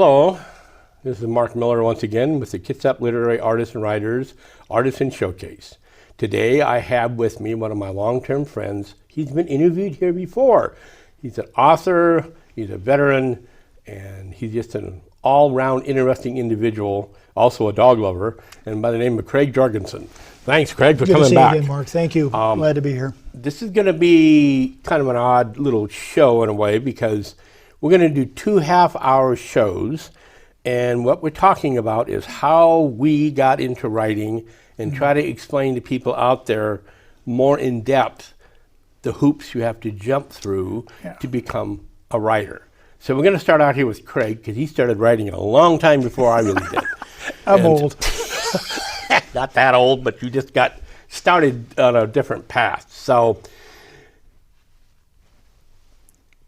Hello, this is Mark Miller once again with the Kitsap Literary Artists and Writers Artisan Showcase. Today I have with me one of my long-term friends. He's been interviewed here before. He's an author, he's a veteran, and he's just an all-round interesting individual, also a dog lover, and by the name of Kregg Jorgenson. Thanks, Kregg, for coming back. Good to see you again, Mark. Thank you. Glad to be here. This is going to be kind of an odd little show in a way because we're going to do 2 half-hour shows, and what we're talking about is how we got into writing and try to explain to people out there more in depth the hoops you have to jump through to become a writer. So we're going to start out here with Kregg because he started writing a long time before I really did. I'm old. Not that old, but you just got started on a different path. So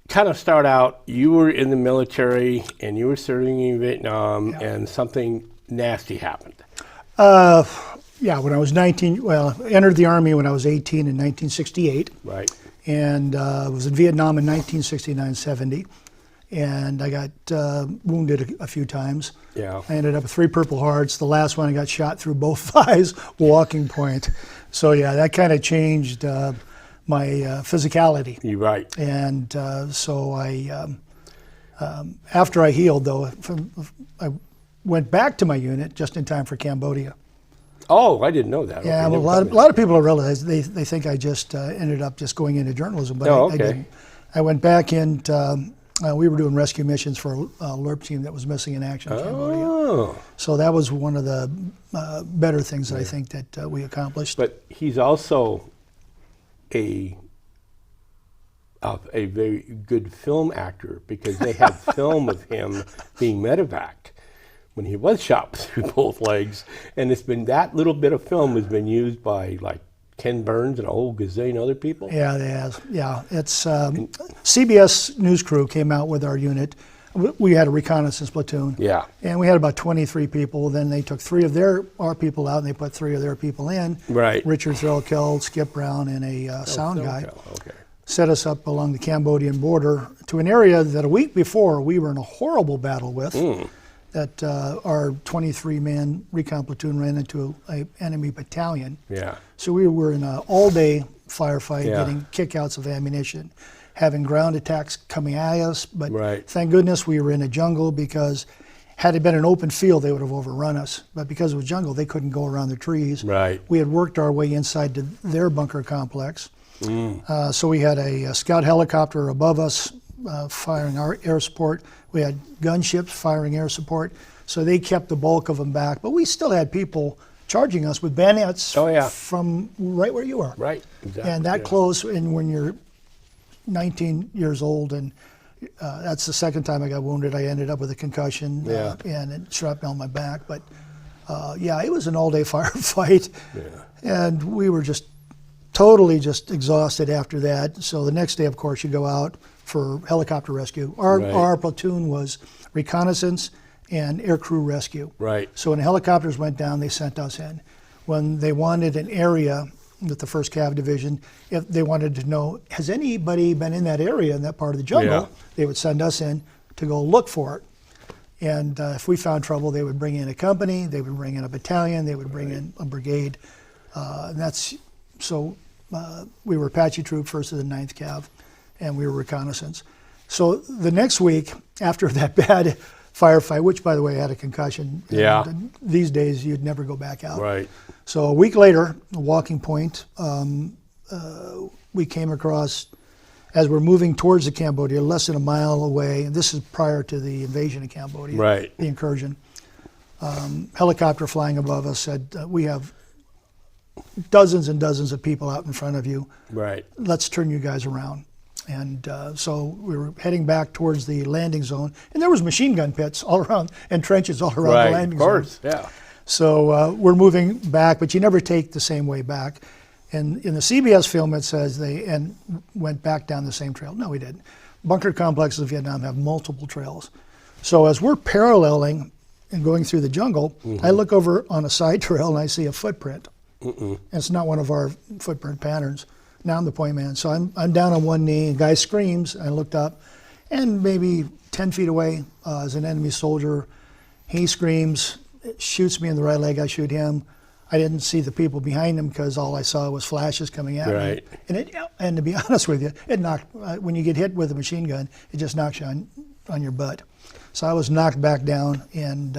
kind of start out, you were in the military and you were serving in Vietnam and something nasty happened. When I was 19, I entered the Army when I was 18 in 1968. Right. And was in Vietnam in 1969-70. And I got wounded a few times. Yeah. I ended up with 3 Purple Hearts. The last one I got shot through both thighs, walking point. So yeah, that kind of changed my physicality. You're right. And so I, after I healed though, I went back to my unit just in time for Cambodia. Oh, I didn't know that. Yeah, okay, well, a lot of people don't realize, they think I just ended up just going into journalism, but I didn't. I went back in, we were doing rescue missions for a LRP team that was missing in action in Cambodia. So that was one of the better things that I think that we accomplished. But he's also a very good film actor because they have film of him being medevaced when he was shot through both legs, and it's been that little bit of film has been used by like Ken Burns and a whole gazillion other people. Yeah, it has. Yeah, it's CBS News Crew came out with our unit. We had a reconnaissance platoon. Yeah. And we had about 23 people. Then they took 3 of our people out and they put 3 of their people in. Right. Richard Threlkeld, Skip Brown, and a sound guy. Okay. Set us up along the Cambodian border to an area that a week before we were in a horrible battle with. That our 23-man recon platoon ran into an enemy battalion. Yeah. So we were in an all-day firefight, getting kickouts of ammunition, having ground attacks coming at us. But thank goodness we were in a jungle because had it been an open field, they would have overrun us. But because it was jungle, they couldn't go around the trees. Right. We had worked our way inside to their bunker complex. So we had a scout helicopter above us firing our air support. We had gunships firing air support. So they kept the bulk of them back. But we still had people charging us with bayonets from right where you are. Right, exactly. And that close, and when you're 19 years old, and that's the second time I got wounded. I ended up with a concussion and shrapnel on my back. But it was an all-day firefight. And we were just totally just exhausted after that. So the next day, of course, you go out for helicopter rescue. Our platoon was reconnaissance and aircrew rescue. Right. So when the helicopters went down, they sent us in. When they wanted an area with the 1st Cav Division, if they wanted to know, has anybody been in that area, in that part of the jungle, they would send us in to go look for it. And if we found trouble, they would bring in a company, they would bring in a battalion, they would bring in a brigade. We were Apache Troop, 1st of the 9th Cav, and we were reconnaissance. So the next week, after that bad firefight, which by the way I had a concussion, and these days you'd never go back out. Right. So a week later, walking point, we came across, as we're moving towards the Cambodia, less than a mile away, and this is prior to the invasion of Cambodia, the incursion. Helicopter flying above us said, we have dozens and dozens of people out in front of you. Right. Let's turn you guys around. And so we were heading back towards the landing zone, and there was machine gun pits all around and trenches all around the landing zone. Of course, yeah. So we're moving back, but you never take the same way back. And in the CBS film, it says they went back down the same trail. No, we didn't. Bunker complexes in Vietnam have multiple trails. So as we're paralleling and going through the jungle, I look over on a side trail and I see a footprint. And it's not one of our footprint patterns. Now I'm the point man. So I'm down on one knee, a guy screams, I looked up, and maybe 10 10 feet away is an enemy soldier. He screams, shoots me in the right leg. I shoot him. I didn't see the people behind him because all I saw was flashes coming at me. And to be honest with you, it knocked. When you get hit with a machine gun, it just knocks you on your butt. So I was knocked back down, and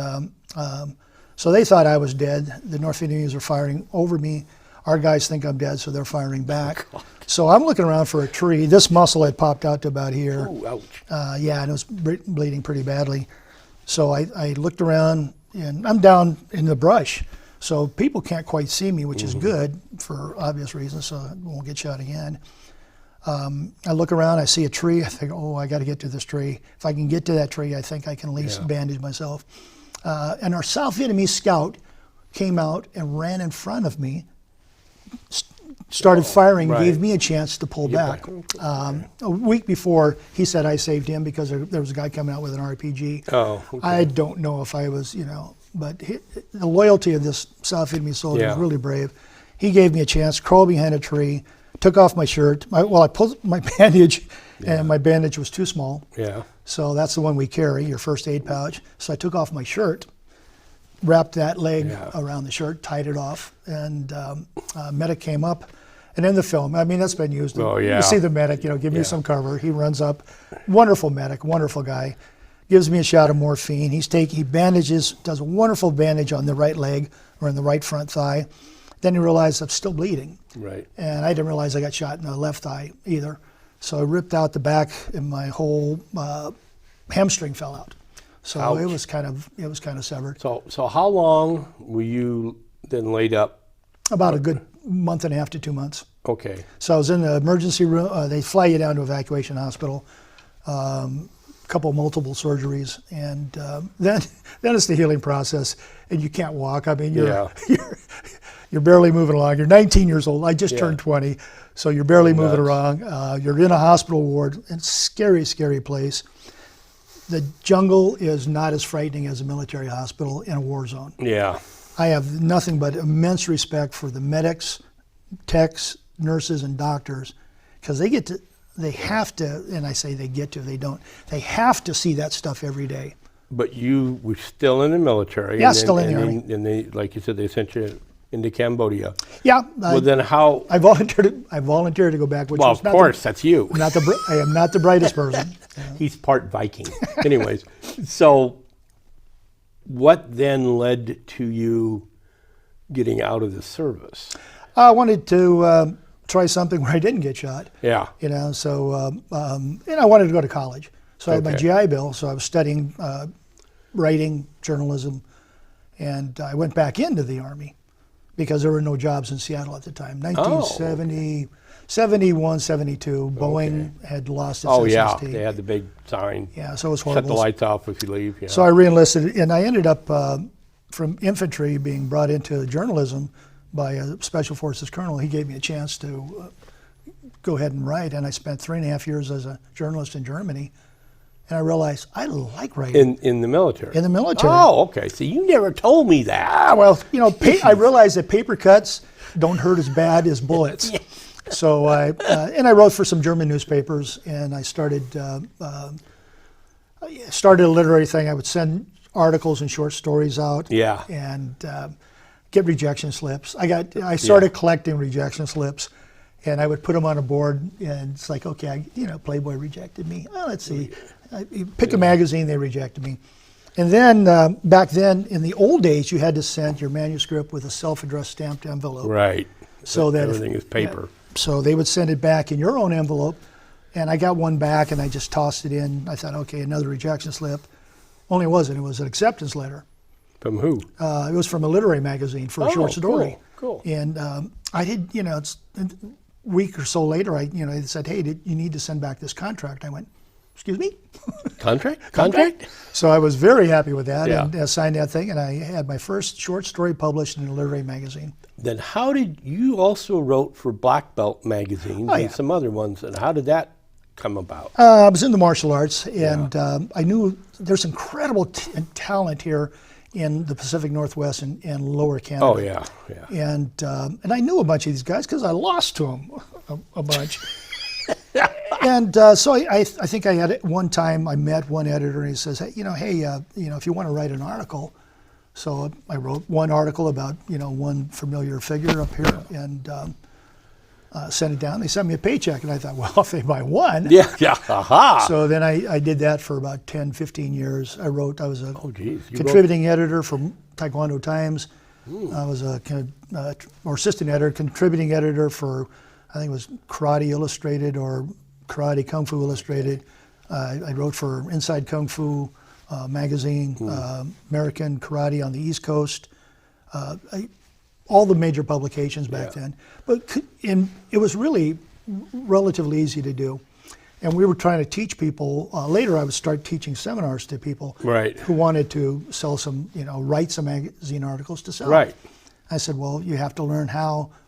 so they thought I was dead. The North Vietnamese were firing over me. Our guys think I'm dead, so they're firing back. Oh, so I'm looking around for a tree. This muscle had popped out to about here. Ooh, ouch. Yeah, and it was bleeding pretty badly. So I looked around, and I'm down in the brush. So people can't quite see me, which is good for obvious reasons, so I won't get shot again. I look around, I see a tree. I think, oh, I got to get to this tree. If I can get to that tree, I think I can at least bandage myself. And our South Vietnamese scout came out and ran in front of me, started firing, gave me a chance to pull back. A week before, he said I saved him because there was a guy coming out with an RPG. Oh, okay. I don't know if I was, but the loyalty of this South Vietnamese soldier was really brave. He gave me a chance, crawled behind a tree, took off my shirt. I pulled my bandage, and my bandage was too small. Yeah. So that's the one we carry, your first aid pouch. So I took off my shirt, wrapped that leg around the shirt, tied it off, and medic came up. And in the film, I mean, that's been used. Oh, yeah. You see the medic, give me some cover. He runs up, wonderful medic, wonderful guy, gives me a shot of morphine. He bandages, does a wonderful bandage on the right leg or in the right front thigh. Then he realized I'm still bleeding. Right. And I didn't realize I got shot in the left thigh either. So I ripped out the back, and my whole hamstring fell out. So Ouch. it was kind of severed. So how long were you then laid up? About a good month and a half to 2 months. Okay. So I was in the emergency room. They fly you down to evacuation hospital, multiple surgeries, and then it's the healing process, and you can't walk. I mean, you're barely moving along. You're 19 years old. I just turned 20, so you're barely moving around. You're in a hospital ward. It's a scary, scary place. The jungle is not as frightening as a military hospital in a war zone. Yeah. I have nothing but immense respect for the medics, techs, nurses, and doctors, because they have to, and I say they get to, they don't, they have to see that stuff every day. But you were still in the military. Yeah, still in the Army. And they, like you said, they sent you into Cambodia. Yeah. Well, then how? I volunteered to go back. Which Well, was of course, that's you. I am not the brightest person. He's part Viking. Anyways, so what then led to you getting out of the service? I wanted to try something where I didn't get shot. Yeah. So and I wanted to go to college. So I had my GI Bill, so I was studying writing, journalism, and I went back into the Army because there were no jobs in Seattle at the time. 1970, 71, 72, Boeing had lost its SST. Oh, yeah, they had the big sign. Yeah, so it was horrible. Shut the lights off if you leave. Yeah. So I re-enlisted, and I ended up from infantry being brought into journalism by a Special Forces colonel. He gave me a chance to go ahead and write, and I spent 3.5 years as a journalist in Germany. And I realized I like writing. In the military? In the military. Oh, okay. So you never told me that. Well, I realized that paper cuts don't hurt as bad as bullets. So I wrote for some German newspapers, and I started a literary thing. I would send articles and short stories out. Yeah. And get rejection slips. I started collecting rejection slips. And I would put them on a board, and it's like, okay, Playboy rejected me. Well, let's see. Pick a magazine, they rejected me. And then, back then, in the old days, you had to send your manuscript with a self-addressed stamped envelope. Right. So that everything is paper. So they would send it back in your own envelope, and I got one back, and I just tossed it in. I thought, okay, another rejection slip. Only it wasn't. It was an acceptance letter. From who? It was from a literary magazine for a short story. Cool. And I did, it's a week or so later, they said, hey, you need to send back this contract. I went, excuse me? Contract? So I was very happy with that, Yeah. and I signed that thing, and I had my first short story published in a literary magazine. Then how did you also wrote for Black Belt magazines and some other ones, and how did that come about? I was in the martial arts, and I knew there's incredible talent here in the Pacific Northwest and Lower Canada. Oh, yeah. And I knew a bunch of these guys because I lost to them a bunch. And so I think I had one time I met one editor and he says, hey, if you want to write an article. So I wrote one article about, one familiar figure up here and sent it down. They sent me a paycheck and I thought, well, if they buy one. Yeah, aha. So then I did that for about 10, 15 years. I was a You contributing editor for Taekwondo Times. I was or assistant editor, contributing editor for, I think it was Karate Illustrated or Karate Kung Fu Illustrated. I wrote for Inside Kung Fu magazine, American Karate on the East Coast, all the major publications back then. But it was really relatively easy to do. And we were trying to teach people, later I would start teaching seminars to people who wanted to sell some, write some magazine articles to sell. Right. I said, well, you have to learn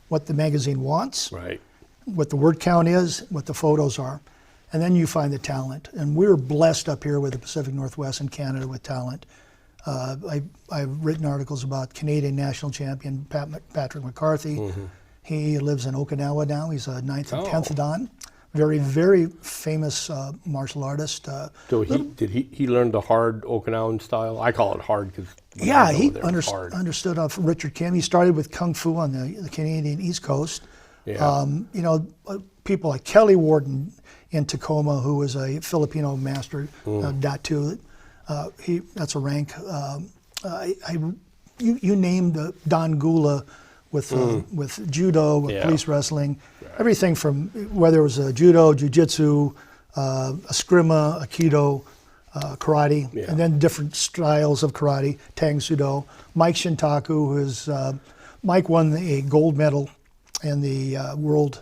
what the magazine wants, Right. what the word count is, what the photos are. And then you find the talent. And we're blessed up here with the Pacific Northwest and Canada with talent. I've written articles about Canadian national champion Patrick McCarthy. Mm-hmm. He lives in Okinawa now. He's a 9th and 10th Dan. Very, very famous martial artist. So he learned the hard Okinawan style? I call it hard because he understood of Richard Kim. He started with Kung Fu on the Canadian East Coast. Yeah. People like Kelly Warden in Tacoma, who was a Filipino master, Datu. That's a rank. You named Dan Gula with judo, with police wrestling, everything from whether it was judo, jiu-jitsu, eskrima, aikido, karate, and then different styles of karate, tang sudo. Mike Shintaku, Mike won a gold medal in the world.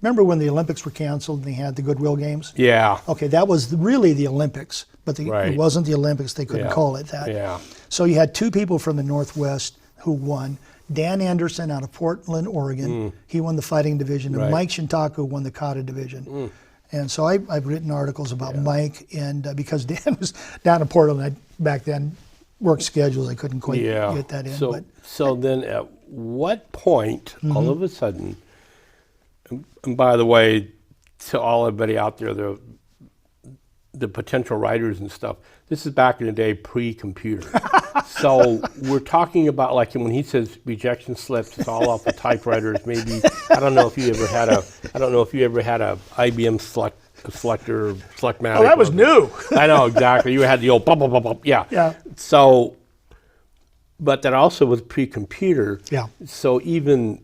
Remember when the Olympics were canceled and they had the Goodwill Games? Yeah. Okay, that was really the Olympics, but it wasn't the Olympics. They couldn't call it that. Yeah. So you had two people from the Northwest who won. Dan Anderson out of Portland, Oregon. He won the fighting division, and Mike Shintaku won the kata division. And so I've written articles about Mike, and because Dan was down in Portland back then, work schedules, I couldn't quite get that in. So then at what point, all of a sudden, and by the way, to everybody out there, the potential writers and stuff, this is back in the day pre-computer. So we're talking about, like when he says rejection slips, it's all off the typewriters. Maybe I don't know if you ever had a IBM selector, Selectmatic. Oh, that was new. I know exactly. You had the old blah blah blah blah. Yeah. So, but that also was pre-computer. Yeah. So even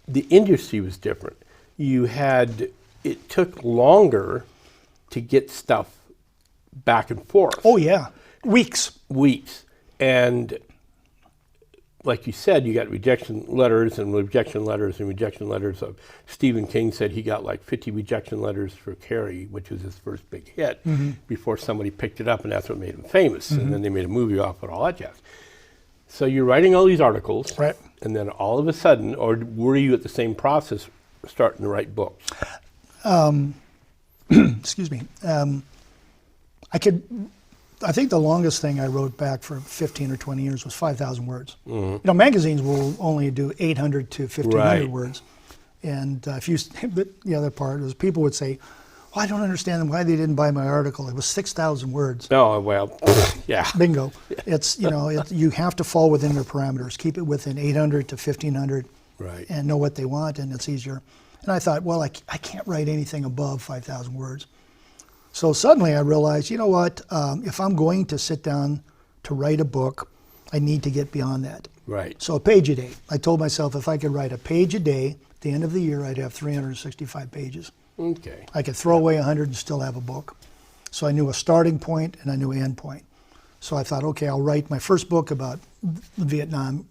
the industry was different. It took longer to get stuff back and forth. Oh yeah, weeks. And like you said, you got rejection letters and rejection letters and rejection letters. Stephen King said he got like 50 rejection letters for Carrie, which was his first big hit, before somebody picked it up, and that's what made him famous. And then they made a movie off it, all that jazz. So you're writing all these articles, right? And then all of a sudden, or were you at the same process starting to write books? Excuse me. I think the longest thing I wrote back for 15 or 20 years was 5,000 words. Magazines will only do 800 to 1,500 words. And the other part is people would say, well, I don't understand why they didn't buy my article. It was 6,000 words. Oh, well, yeah. Bingo. It's, you have to fall within their parameters. Keep it within 800 to 1,500 and know what they want, and it's easier. And I thought, well, I can't write anything above 5,000 words. So suddenly I realized, you know what, if I'm going to sit down to write a book, I need to get beyond that. Right. So a page a day. I told myself if I could write a page a day, at the end of the year, I'd have 365 pages. Okay. I could throw away 100 and still have a book. So I knew a starting point and I knew an end point. So I thought, okay, I'll write my first book about the Vietnam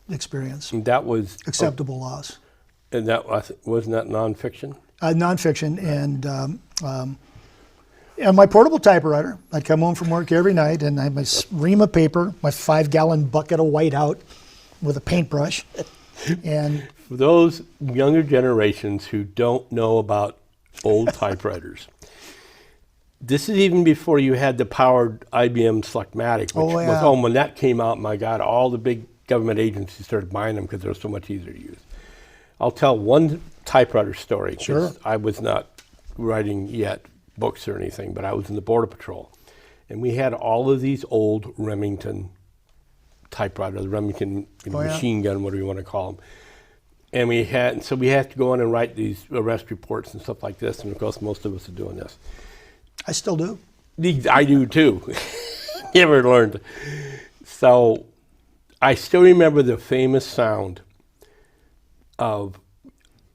experience. And that was... Acceptable loss. And that wasn't that nonfiction? Nonfiction, and my portable typewriter. I'd come home from work every night and I had my ream of paper, my 5-gallon bucket of whiteout with a paintbrush. And for those younger generations who don't know about old typewriters, this is even before you had the powered IBM Selectmatic, which when that came out, my God, all the big government agencies started buying them because they were so much easier to use. I'll tell one typewriter story. 'Cause Sure. I was not writing yet books or anything, but I was in the Border Patrol. And we had all of these old Remington typewriters, the Remington machine gun, whatever you want to call them. And we had to go in and write these arrest reports and stuff like this. And of course, most of us are doing this. I still do. I do too. Never learned. So I still remember the famous sound of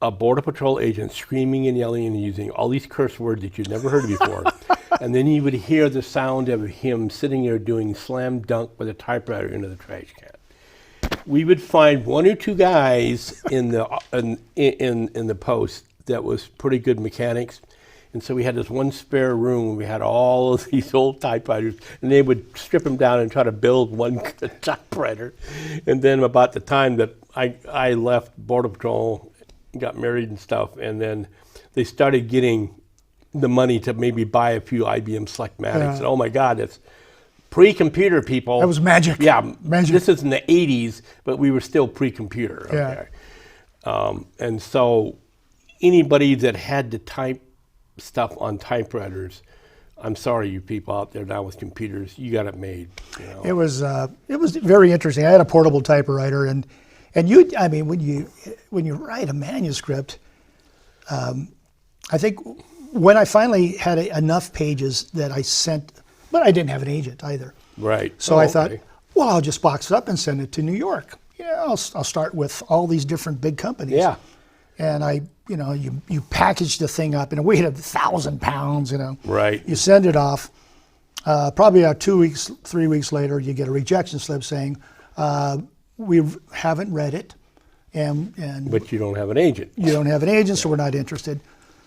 a Border Patrol agent screaming and yelling and using all these curse words that you'd never heard before. And then you would hear the sound of him sitting there doing slam dunk with a typewriter into the trash can. We would find one or two guys in the post that was pretty good mechanics. And so we had this one spare room. We had all of these old typewriters, and they would strip them down and try to build one good typewriter. And then about the time that I left Border Patrol, got married and stuff, and then they started getting the money to maybe buy a few IBM Selectmatics. And oh my God, it's pre-computer, people. That was magic. Yeah, Magic. This is in the 80s, but we were still pre-computer. Yeah. Okay. And so anybody that had to type stuff on typewriters, I'm sorry, you people out there now with computers, you got it made. You know? It was very interesting. I had a portable typewriter, and I mean, when you write a manuscript, I think when I finally had enough pages that I sent, but I didn't have an agent either. Right. So I thought, well, I'll just box it up and send it to New York. Yeah, I'll start with all these different big companies. Yeah. And you package the thing up, and it weighed 1,000 pounds, Right. You send it off. Probably about 2 weeks, 3 weeks later, you get a rejection slip saying, we haven't read it. But you don't have an agent. You don't have an agent, so we're not interested.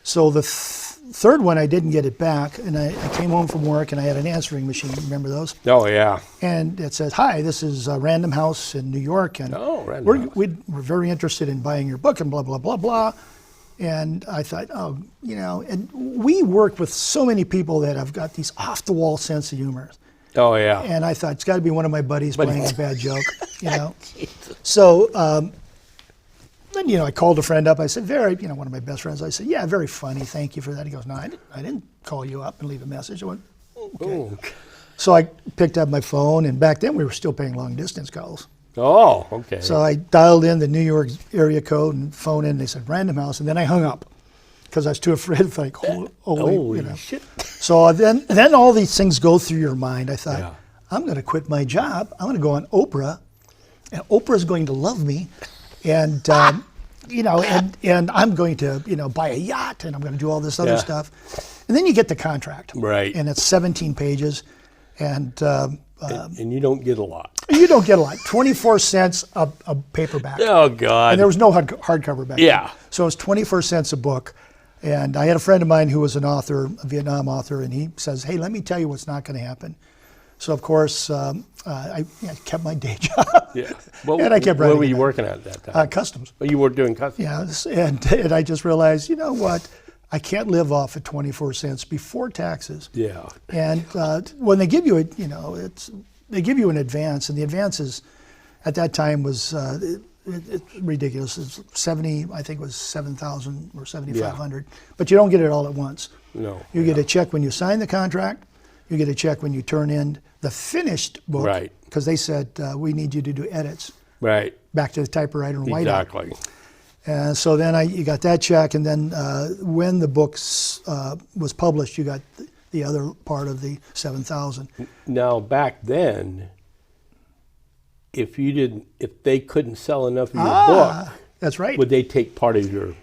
So the third one, I didn't get it back, and I came home from work, and I had an answering machine. Remember those? Oh, yeah. And it says, "Hi, this is Random House in New York, and Random House. we're very interested in buying your book," and blah, blah, blah, blah. And I thought, and we work with so many people that have got these off-the-wall sense of humor. Oh, yeah. And I thought, it's got to be one of my buddies playing a bad joke, So then, I called a friend up. I said, "Very," one of my best friends. I said, "Yeah, very funny. Thank you for that." He goes, "No, I didn't call you up and leave a message." I went, "Okay." Ooh. So I picked up my phone, and back then we were still paying long-distance calls. Oh, okay. So I dialed in the New York area code and phoned in. And they said Random House, and then I hung up because I was too afraid to like, holy shit. So then all these things go through your mind. I thought, I'm going to quit my job. I'm going to go on Oprah, and Oprah's going to love me, and and I'm going to buy a yacht, and I'm going to do all this other stuff. And then you get the contract, right? And it's 17 pages, and you don't get a lot. You don't get a lot. 24 cents a paperback. Oh, God. And there was no hardcover back then. So it was 24 cents a book. And I had a friend of mine who was an author, a Vietnam author, and he says, "Hey, let me tell you what's not going to happen." So, of course, I kept my day job. Yeah. And I kept writing. What were you working at that time? Customs. Oh, you were doing customs? Yeah. And I just realized, you know what? I can't live off of 24 cents before taxes. Yeah. And when they give you they give you an advance, and the advances at that time was it's ridiculous. It's 70, I think it was 7,000 or 7,500, but you don't get it all at once. No. You get a check when you sign the contract. You get a check when you turn in the finished book. Right. Because they said we need you to do edits. Right. Back to the typewriter and white out. Exactly. And so then you got that check, and then when the book was published, you got the other part of the 7,000. Now back then, if they couldn't sell enough of your book, that's right. Would they take part of your?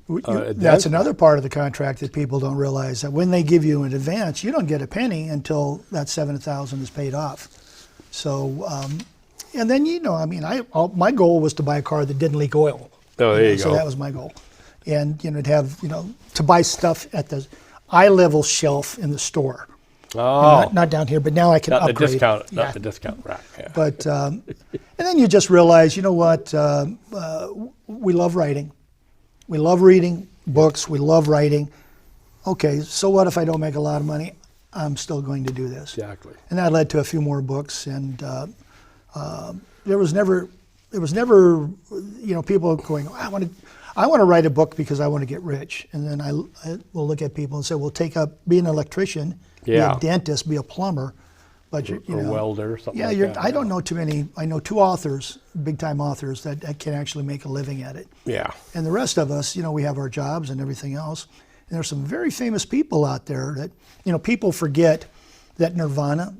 That's another part of the contract that people don't realize, that when they give you an advance, you don't get a penny until that 7,000 is paid off. So, and then my goal was to buy a car that didn't leak oil. Oh, there you go. So that was my goal, and to have to buy stuff at the eye level shelf in the store. Oh, not down here, but now I can not upgrade. Not the discount rack. Yeah. But and then you just realize, what? We love writing, we love reading books, we love writing. Okay, so what if I don't make a lot of money? I'm still going to do this. Exactly. And that led to a few more books, and there was never it was never, people going, I want to write a book because I want to get rich. And then I will look at people and say, well, take up, be an electrician, be a dentist, be a plumber. But or welder or something like that. I don't know too many. I know 2 authors, big-time authors, that can actually make a living at it. Yeah. And the rest of us, we have our jobs and everything else. And there's some very famous people out there that, people forget that Nirvana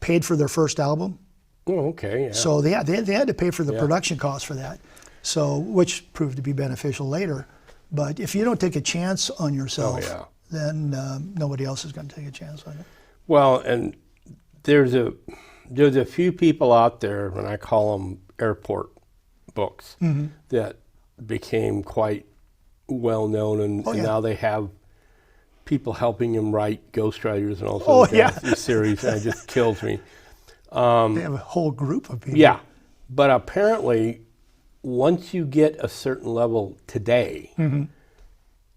paid for their first album. Oh, okay. Yeah. So they had to pay for the production costs for that. So, which proved to be beneficial later. But if you don't take a chance on yourself, then nobody else is going to take a chance on it. Well, and there's a few people out there, and I call them airport books, that became quite well known, and now they have people helping them write ghostwriters and all sorts of series, and it just kills me. They have a whole group of people. Yeah, but apparently, once you get a certain level today,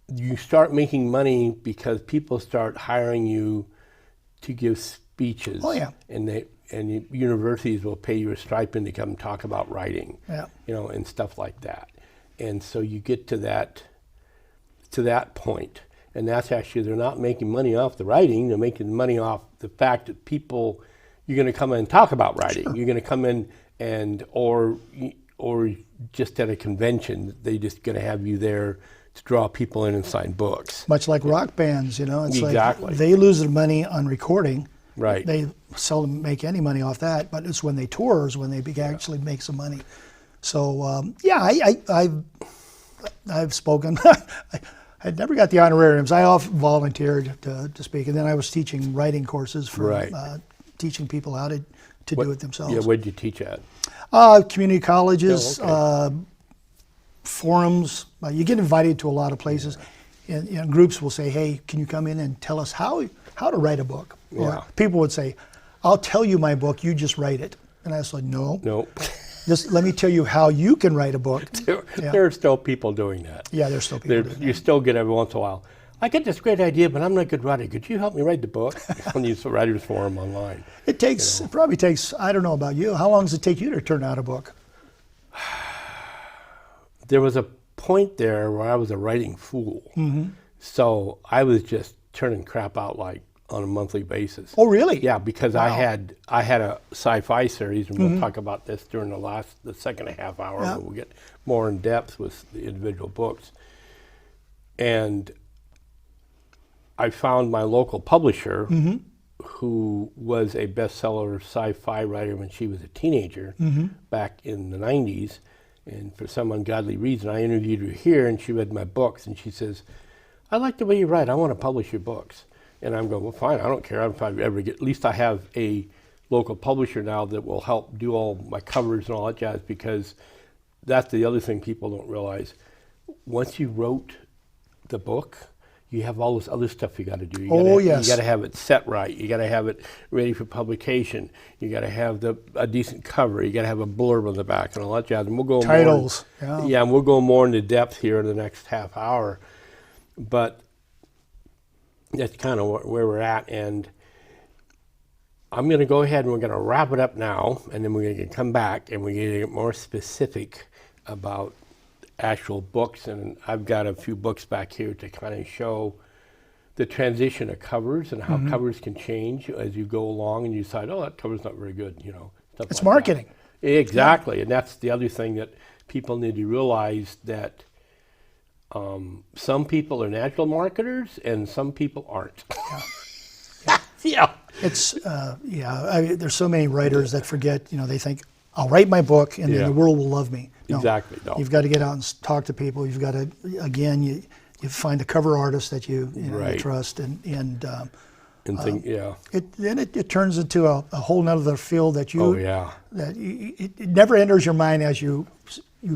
you start making money because people start hiring you to give speeches. Oh, yeah. And universities will pay you a stipend to come talk about writing, yeah. And stuff like that. And so you get to that point. And that's actually, they're not making money off the writing, they're making money off the fact that you're going to come in and talk about writing. Sure. You're going to come in or just at a convention, they're just going to have you there to draw people in and sign books. Much like rock bands, it's exactly. Like they lose their money on recording. Right. They seldom make any money off that, but it's when they tour is when they actually make some money. So I've spoken. I never got the honorariums. I often volunteered to speak, and then I was teaching writing courses for teaching people how to do it themselves. Yeah, where did you teach at? Community colleges, forums. You get invited to a lot of places, and groups will say, "Hey, can you come in and tell us how to write a book?" Or people would say, "I'll tell you my book. You just write it." And I said, "No. Just let me tell you how you can write a book." There are still people doing that. Yeah, there's still people doing that. You still get every once in a while, I get this great idea, but I'm not a good writer. Could you help me write the book? On these writers' forum online. It probably takes, I don't know about you, how long does it take you to turn out a book? There was a point there where I was a writing fool. So I was just turning crap out like on a monthly basis. Oh, really? Yeah, because I had a sci-fi series, and we'll talk about this during the second half hour, where we'll get more in depth with the individual books. And I found my local publisher, who was a bestseller sci-fi writer when she was a teenager back in the 90s. And for some ungodly reason, I interviewed her here, and she read my books, and she says, "I like the way you write. I want to publish your books." And I'm going, "Well, fine. I don't care if I ever get. At least I have a local publisher now that will help do all my covers and all that jazz." Because that's the other thing people don't realize. Once you wrote the book, you have all this other stuff you got to do. You got to have it set right. You got to have it ready for publication. You got to have a decent cover. You got to have a blurb on the back and all that jazz. And we'll go titles. And we'll go more into depth here in the next half hour. But that's kind of where we're at, and I'm going to go ahead and we're going to wrap it up now, and then we're going to come back and we're going to get more specific about actual books. And I've got a few books back here to kind of show the transition of covers and how covers can change as you go along, and you decide, oh, that cover's not very good, stuff it's like marketing. That. Exactly, and that's the other thing that people need to realize, that some people are natural marketers and some people aren't. It's there's so many writers that forget. They think, I'll write my book and then the world will love me. No, exactly. No. You've got to get out and talk to people. You've got to, again, you find a cover artist that you trust, and it turns into a whole nother field that it never enters your mind as you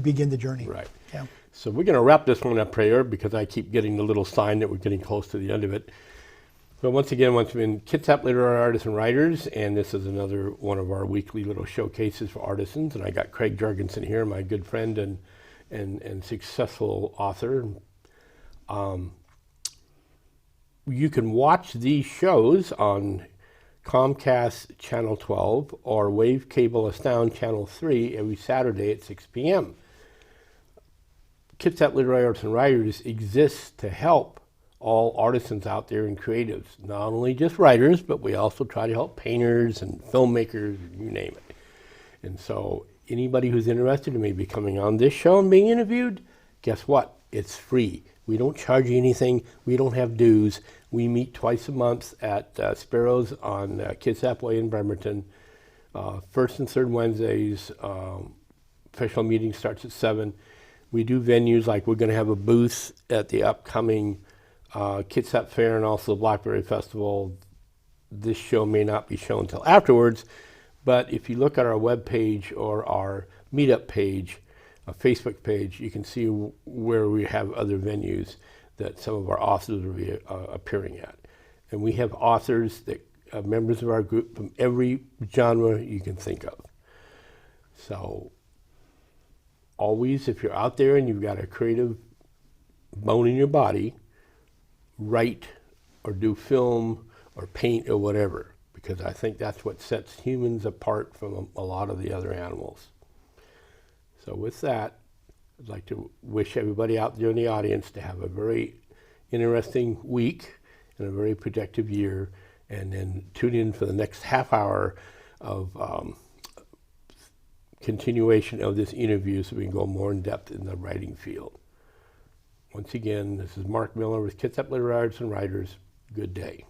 begin the journey. Right. Yeah. So we're going to wrap this one up prayer, because I keep getting the little sign that we're getting close to the end of it. So once again, we've been Kitsap Literary Artists and Writers, and this is another one of our weekly little showcases for artisans. And I got Kregg Jorgenson here, my good friend and successful author. You can watch these shows on Comcast Channel 12, or Wave Cable Astound Channel 3 every Saturday at 6 p.m. Kitsap Literary Arts and Writers exists to help all artisans out there and creatives, not only just writers, but we also try to help painters and filmmakers, you name it. And so anybody who's interested in maybe coming on this show and being interviewed, guess what? It's free. We don't charge you anything. We don't have dues. We meet twice a month at Sparrows on Kitsap Way in Bremerton. First and third Wednesdays, official meeting starts at 7. We do venues like we're going to have a booth at the upcoming Kitsap Fair and also the Blackberry Festival. This show may not be shown until afterwards, but if you look at our webpage or our meetup page, a Facebook page, you can see where we have other venues that some of our authors will be appearing at. And we have authors that members of our group from every genre you can think of. So always, if you're out there and you've got a creative bone in your body, write or do film or paint or whatever, because I think that's what sets humans apart from a lot of the other animals. So with that, I'd like to wish everybody out there in the audience to have a very interesting week and a very productive year, and then tune in for the next half hour of continuation of this interview so we can go more in depth in the writing field. Once again, this is Mark Miller with Kitsap Literary Arts and Writers. Good day.